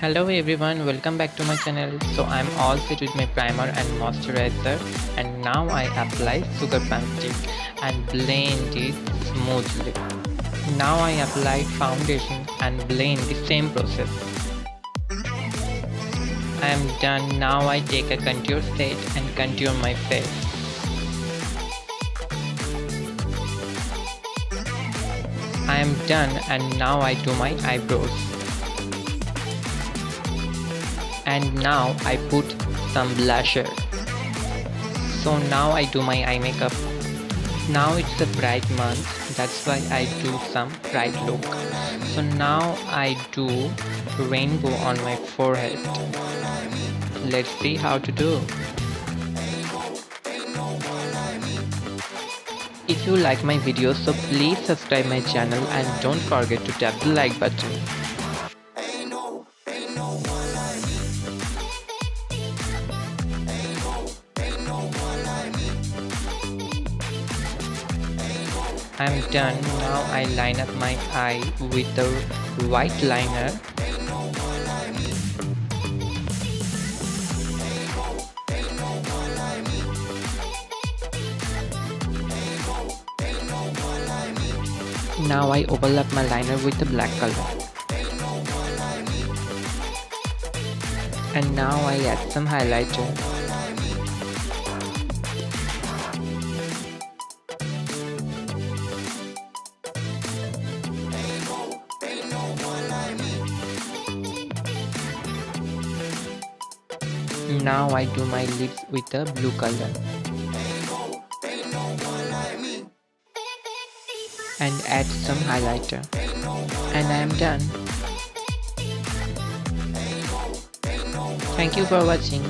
Hello everyone, welcome back to my channel. So I'm all set with my primer and moisturizer, and now I apply sugar plum stick and blend it smoothly. Now I apply foundation and blend the same process. I am done. Now I take a contour set and contour my face. I am done, and now I do my eyebrows. And now I put some blusher. So now I do my eye makeup. Now it's a bright month, that's why I do some bright look. So now I do rainbow on my forehead. Let's see how to do. If you like my videos, so please subscribe my channel and don't forget to tap the like button. I'm done. Now I line up my eye with the white liner. Now I overlap my liner with the black color. And now I add some highlighter. Now I do my lips with a blue color. And add some highlighter. And I am done. Thank you for watching.